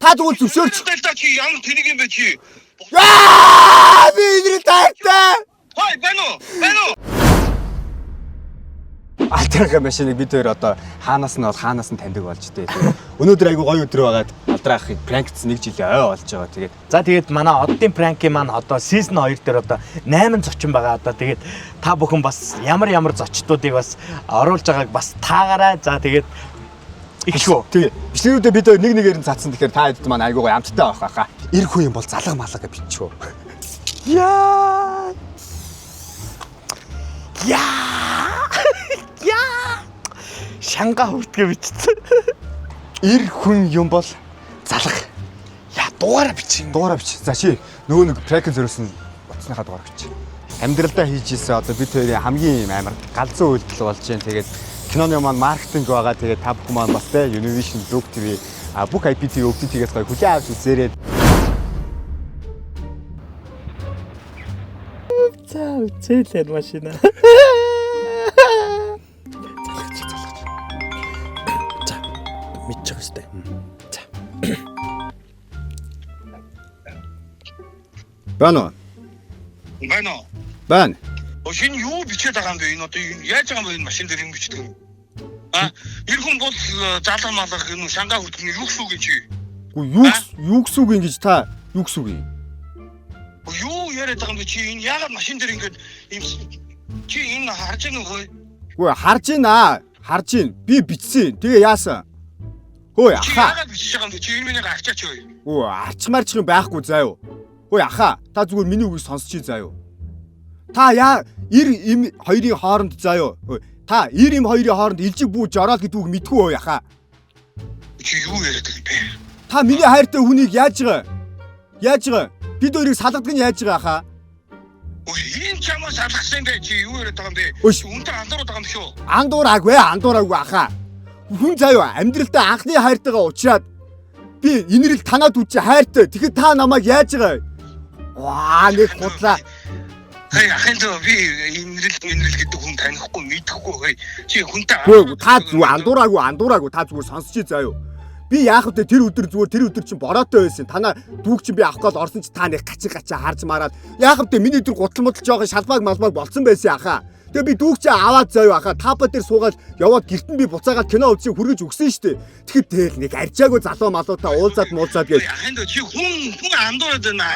Та тэгвэл зөвшөөрч. Чи ямар тэнийг юм бэ чи? Яа! Би энэ таартай. Хой, бано. Алдрахын машиныг бид хоёр одоо хаанаас нь таньдаг болж дээ. Өнөөдөр айгу гоё өдөр байгаад алдрахыг пранкц 1 жилийн ой болж байгаа. Тэгээд за тэгээд манай оддын пранкийн маань одоо season 2 дээр одоо 8 зочин байгаа. Одоо тэгээд та бүхэн бас ямар зочдуудыг бас оруулж байгааг бас таагаарай. За тэгээд ихшүү. Тэгээ бичлэгүүдээ бид хоёр нэг нэгээр нь цацсан. Тэгэхээр та хэд маань айгу гоё амттай байх байхаа. Эр хүн юм бол залга малга биччихв. Яа! Шанга хөвтгөө бичсэн. Эр хүн юм бол залга. Яа, дугаараа бичих. За чи нөгөө нэг пранк зөрөөс нь утасныхаа дугаар бич. Амьдралдаа хийж ийсэн одоо бид хоёрын хамгийн амар галзуу үйлдэл болж байна. Тэгээд киноны маань маркетинг байгаа. Тэгээд та бүхэн маань бас те Univision Look TV бүх IPT OPT-гээс гоё хүлээн авч үзээрэй. За үзээлээ машина. За мэдчих өстэй. За. Бано. Ошин юу бичээд байгаа юм бэ? Энэ одоо яаж байгаа юм бэ энэ машин дээр юм бичдэг юм? Эр хүн бол залга малгах энэ шангаа хүртэх юу гэсэн үг юм чи? Юу гэсэн үг ингэж та юу гэсэн үг юм? Юу яриад байгаа юм бэ чи? Энэ яагаад машин дээр ингэж чи энэ харж байгаа нөхөө? Үгүй харж байна. Би бичсэн. Тэгээ яасан? Хөөе аха. Яагаад бичиж байгаа юм бэ? Чи энэ миний арчаач юу? Үгүй арчмаарч юм байхгүй заа юу. Хөөе аха. Та зүгээр миний үгийг сонсчихъя заа юу. Та эр им хоёрын хооронд заа юу. Та эр им хоёрын хооронд илжиг бүү жороод гэдэг үг мэдгүй хөөе аха. Чи юу яриад байгаа юм бэ? Та миний хайртай хүнийг яаж байгаа? Бид хоёрыг салгадаг нь яаж байгаа аха? Энэ чамаа салгасан бэ чи юу яриад байгаа юм бэ? Үнтер андуураад байгаа юм шүү. Андуураагүй аха. Хүн заяа амьдралдаа анхны хайртайгаа уулзаад би инэрэл танаад үчи хайртай. Тэгэхэд та намайг яаж байгаа? Ваа нэг худлаа. Ахын би инэрэл гэдэг хүн танихгүй мэдэхгүй. Чи хүнтэй та зүгээр андуураагүй та зүгээр сонсчих заяа. Би яах вэ тэр өдөр чинь бороотой байсан. Танаа дүүг чинь би авах гээд орсон чи та нэг гачаа харж мараад яах вэ миний өдөр гутал жоохон шалмааг малмааг болцсон байсан аха. Тэгээ би дүүг чинь аваад заяа аха. Тапа дээр суугаад яваад гэрт нь би буцаагаад кино үзсэн хүргэж өгсөн штэ. Тэгэхэд тэгэл нэг арчаагүй залуу малуутай уулзаад гэж. Ахын чи хүн андуураад байна.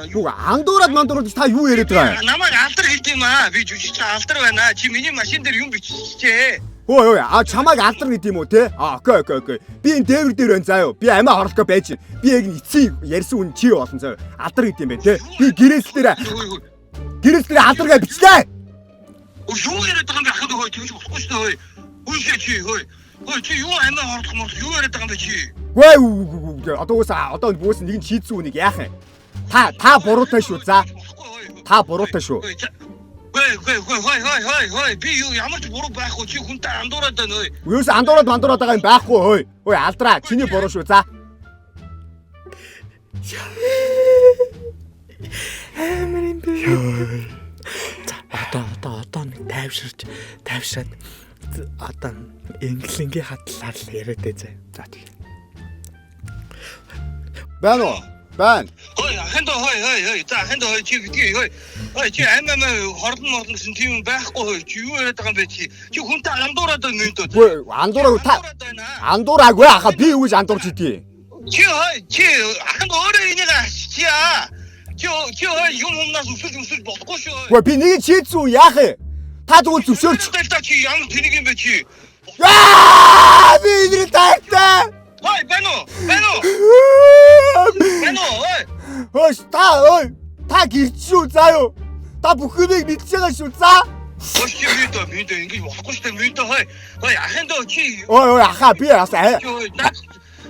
Юу андуураад та юу яриад байгаа юм? Намайг алдар хэлт юм аа. Би жүжигч алдар байна. Чи миний машин дээр юм биччихээ. Ой чамайг алдар гэдэг юм уу те? Окей. Би энэ дээвэр дээр байна заа юу. Би амиа хорлохоо байж. Би яг эцсийн ярьсан үн чи болно заа юу. Алдар гэдэг юм байна те. Би гэрээс дээр алдаргаа бичлээ. Юу яриад байгаа юм бэ ахад хөө тэгж болохгүй шүү дээ. Үгүй чи чи юу амиа хорлох юу яриад байгаа юм бэ чи? Одоо бөөс нэг нь шийдсэн үнийг яах юм? Та буруутай шүү за. Та буруутай шүү. Хой би юу ямар ч буруу байхгүй чи хүнтэй андуураад байна ой. Юус андуураад байгаа юм байхгүй ой алдраа чиний буруу шүү за. Амрын би. Одоо нэг тайвшраад одоо инглингийн хадлаар л яриад заа. За тийм. Байна. Хой ахын хой. За ахын хой чи битгий хой. Хой чи амаа хорлон гэсэн тийм байхгүй чи юу яриад байгаа юм бэ чи? Чи хүнтэй андуураад байна юм дөө. Андуураагүй аха би юу гэж андуурч идээ. Чи ахын өөрөө энийг аччихъя. Чи юм өмнөөс өсөж болохгүй шүү. Гэхдээ би нэг шийдсэн үү яах вэ? Та тэгвэл зөвшөөрч. Чи ямар тэнийг юм бэ чи? Яа! Би энэ таартай. Хой бано. Та гэрч шүү заа юу. Та бүхнийг мэдж байгаа шүү за. Чи мэдээ ингэж болохгүй шүү дээ мэдээ хой ахын дөө чи. Аха би яасан.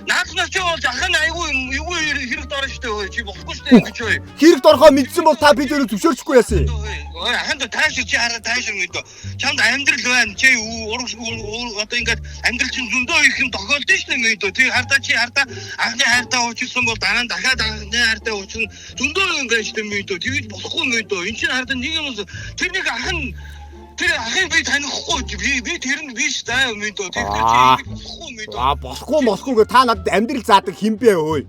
Нааднаас ч бол ахын айгүй хэрэг дорно шүү дээ чи болохгүй шүү дээ ингэж хой. Хэрэг дорхоо мэдсэн бол та бид өөрөө зөвшөөрчихгүй яасан. Ахын дөө таашир чи хараа таашир мэдээ. Чамд амьдрал байна чи одоо ингэж амьдрал чинь зөндөө их юм тохиолдсон шүү дээ мэдээ. Тэг хардаа анхны хайртаа уучлсан бол дараа нь дахиад анхны хайртаа уучлсан зөндөө ингэж шүү дээ мэдээ. Тэгж болохгүй мэдээ. Энд чинь хардаа нэг юм тэрнийг ахын тэр ахын би танихгүй би тэр нь биш заа мэдээ. Тэр чи болохгүй мэдээ. Болохгүй та надад амьдрал заадаг хин бэ өөй.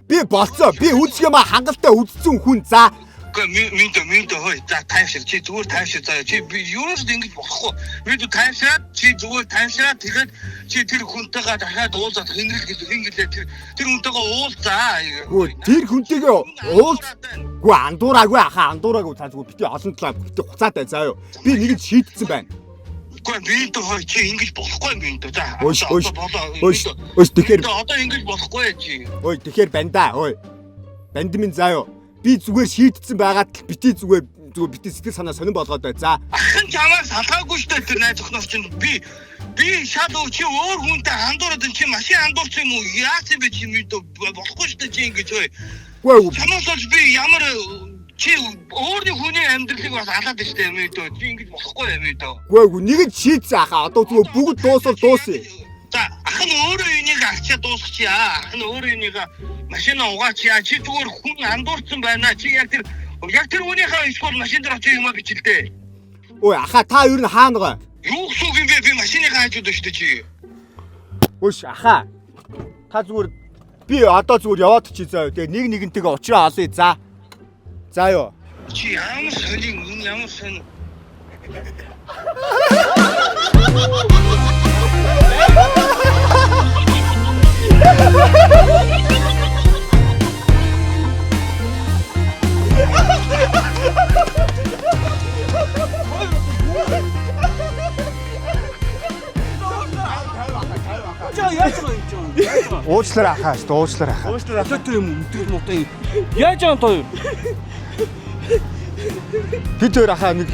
Би болцоо. Би үзэх юм хангалттай үзсэн хүн за. Минто хой за тайвшир чи зүгээр тайвшир заа чи би юунаас ингэж болохгүй минто тайвшираад чи зүгээр тайвшираад тэгээд чи тэр хүнтэйгээ дахиад уулзаад хинрэл гэлээ тэр хүнтэйгээ уулзаа тэр хүнтэйгээ уулзгүй андуураагүй андуураагүй цаа зүгээр бити олон талаа бити хуцаатай заа юу би нэгэн шийдсэн байна Гэхдээ минто хой чи ингэж болохгүй минто за тэгэхээр одоо ингэж болохгүй чи ой тэгэхээр бандаа ой банд минь заа юу би зүгээр шийдсэн байгаад бити зүгээр бити сэтгэл санаа сонирн болгоод бай. За. Ахын чамаас салгаагүй шүү дээ тэр найз охноос чинь би шал чи өөр хүнтэй хандуураад чи машин хандуурч юм уу? Яасан бэ чи мэдээ болохгүй шүү дээ чи ингэж бай. Үгүй чамаас бол би ямар чи өөрийн хүний амьдралыг бас алаад шүү дээ мэдээ. Чи ингэж болохгүй юм мэдээ. Үгүй нэг нь шийдсэн ахаа. Одоо зүгээр бүгд дуусна. За ахын өөрөө энийг арчаа дуусгачих яа. Ахын өөрөө энийг машина угаачаа. Чи зүгээр хүн андуурсан байна. Чи яг тэр хүнийхээ эсвэл машин дээр очиж юм бичилдэ. Ой ахаа та ер нь хаана гоо? Юу гэсэн юм бэ? Би машиныг хаажууд шүү дээ чи. Өөш ахаа. Та зүгээр би одоо зүгээр яваад чи заа. Тэгээ нэгнтэйгээ уулзраа олъё за. За ёо. Чи ямар сонин ямар сонин. Уучлаарай ахаа шүү дээ уучлаарай ахаа. Уучлаарай тэр юм өдрөг муутай юм. Яаж аа тоо. Би тэр ахаа нэг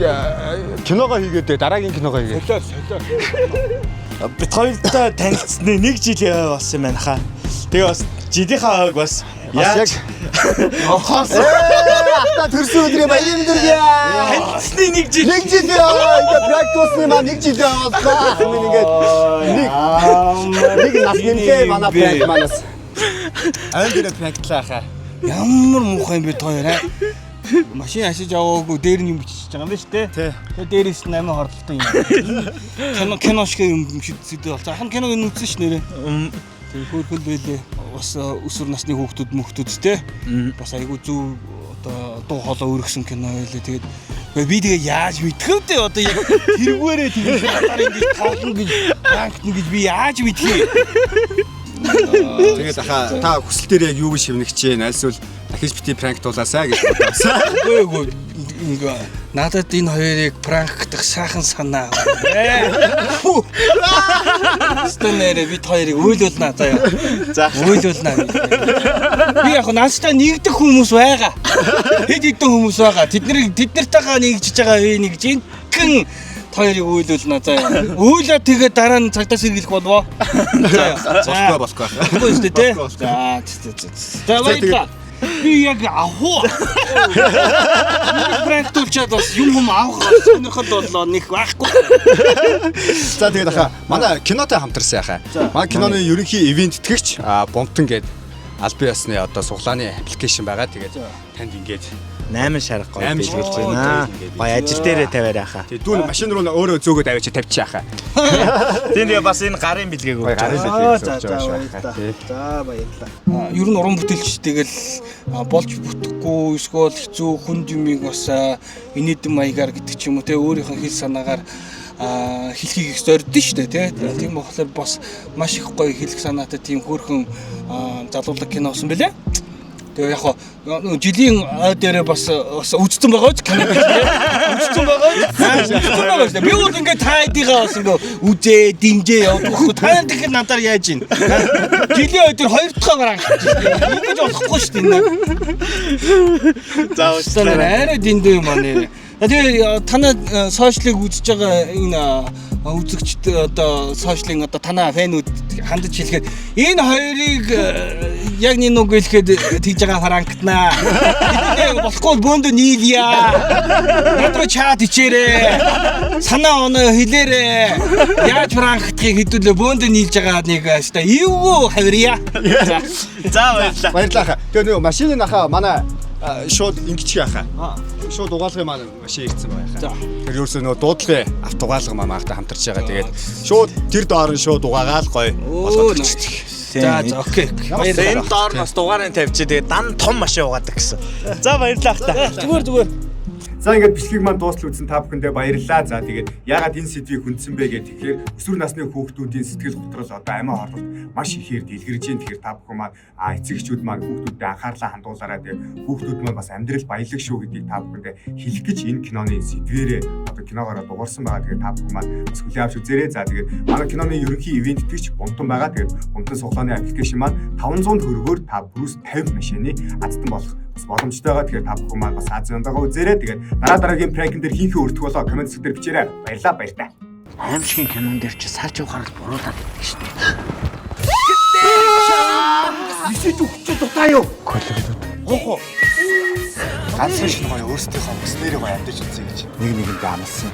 киногоо хийгээд дараагийн киногоо хийгээд. Солио. Бид хоёртой танилцсны 1 жил болсон юм байна хаа. Тэгээ бас жилийнхаа хойг бас яаж хос Ата төрсөн өдрийн баярын өдрөө. танилцсны 1 жил ингээ практикусны маа 1 жил явуулсан. Минь ингээ нэг нас нэмлээ манай практик манаас. Айн дээр практиклаа хаа. Ямар муухай юм бэ тоо яа. Машин ашиж яваагүй дээр нь юм бичиж байгаа юм байна шүү дээ. Тэгээ дээрээс нь амин хорлолтой юм. Кино шиг юм шиг зүйл болж байгаа. Хан киног нь үзсэн ш нэрээ. Тэгээ хөөрхөл байлээ. Бас өсвөр насны хүүхдүүд те. Бас айгүй зүв одоо дуу хоолой өргөсөн кино байлээ. Тэгээд би тэгээ яаж мэдэх вэ одоо яг тэргүүрээ тэгээ надаар ингэж тоглоно гэж пранкт гэж би яаж мэдхий. Тэгээд ахаа та хүсэл дээр яг юу гэж шивнэх гэж байна? Альсвал дахиж бити пранк дуулаасаа гэж бодсон. Үгүй ингээ надад энэ хоёрыг пранктах сайхан санаа. Стэнэрэ бид хоёрыг үйлүүлнэ заяа. За үйлүүлнэ. Би яг наастаа нэгдэх хүмүүс байгаа. Хэд хэдэн хүмүүс байгаа. Тэд нартайгаа нэгжиж байгаа нэг жинхэнэ хоёрыг үйлүүлнэ заяа. Үйлээ тэгээд дараа нь цагдаас сэргийлэх болов. Заяа. Болохгүй. Үгүй шүү дээ. За баярлалаа. Би яг авах. Пранк тулчаад бас юм авах сонирхол боллоо нэг байхгүй. За тэгээд ахаа манай кинотой хамтарсан яхаа. Манай киноны ерөнхий ивент тэтгэгч Бомтон гээд аль бие усны одоо суглааны аппликейшн байгаа. Тэгээд танд ингээд 8 шарга гоё бэлгэлж байна. Гоё ажил дээрээ тавиарай хаа. тэгээд дүүн машин руу өөрөө зөөгөө тавьчих тавьчих яхаа. Тэгээ бас энэ гарын бэлгээг өгч За баярлалаа. Ер нь уран бүтээлч тэгэл болж бүтэхгүй эсвэл хэцүү хүнд юмыг бас инээдэн маягаар гэдэг ч юм уу те өөрийнх нь хэл санаагаар хэлхийг их зордсон шүү дээ тийм болохоор бас маш их гоё хэлэх санаатай тийм хөөрхөн залуулаг киносон бэлээ. Тэгээ яг жилийн дээрээ бас үзсэн байгаа ч кино үзсэн байгаа ч би бол ингээд тайдгаа бас ингээд үзээ динжээ явуулах таа тэгэхээр надаар яаж ийн жилийн өдөр 2 дахь гараа ингэж болохгүй шүү дээ. За уучлаарай. Арай дэндүү юм аа нэ. Тэгээ танаа сошиалыг үзэж байгаа энэ үзэгчд одоо сошиалын одоо танаа фэнүүд хандаж хэлэхэд энэ хоёрыг яг нэг үг хэлэхэд тэгж байгаа франктнаа. Тэдний болохгүй бөөндө нийлья. Надад чат ичээрээ. Санаа оноо хэлээрээ. Яаж франктгийг хэдүүлээ бөөндө нийлж байгаа нэг өстой эвгүй хавирья. За баярлалаа. Баярлалаа. Тэгээ нөгөө машины нахаа манай шууд ингэчих яхаа. Шууд угаалгын маань машин ирсэн байгаа. Тэр ерөөсөө нөгөө дуудлагын авто угаалга маань маахтай хамтарч байгаа. Тэгээд шууд тэр доор нь шууд угаагаал гоё болгоод ирчихсэн. За окей. Энэ доор нас дугаарыг тавьчих. Тэгээд дан том машин угаадаг гэсэн. За баярлалаа ахта. Зүгээр. За ингээд бичлэгийг маань дуустал үзсэн та бүхэндээ баярлалаа. За тэгээд ягаад энэ сэдвийг хүндсэн бэ гэх тэгэхээр өсвөр насны хүүхдүүдийн сэтгэл готрол одоо амиа хорлолт маш ихээр дэлгэрж байна. Тэгэхээр та бүхэн маань эцэгчүүд маань хүүхдүүдэд анхаарлаа хандуулаарай. Тэгээд хүүхдүүд маань бас амьдрал баялаг шүү гэдгийг та бүхэндээ хэлэх гэж энэ киноны сэдвээрээ одоо киногоороо дуурсан байгаа. Тэгээд та бүхэн маань бас хүлээн авч үзээрэй. За тэгээд манай киноны ерөнхий ивент итгэж Бунтан байгаа. Тэгээд Бунтан суглааны аппликейшн маань 500 төгрөгөөр та Брюс 50 машины азтан болох боломжтой байгаа. Тэгэхээр та бүхэн маань бас аз жаргалгаа үзээрэй. Тэгээд дараагийн пранкн дээр хинхээ өртөх болоо комент хэсгээр бичээрэй. Баярлалаа баяртай. Аимшигын кинон дээр чи сарж ухаарал буруулаад байдаг шүү дээ. Бисэд өгч дутаа юу? Коллегдод. Хоо. Ганц л гоё өөрсдийнхөө өснөрөө гоё амьдж үзье гэж нэг нэгэндээ амласан.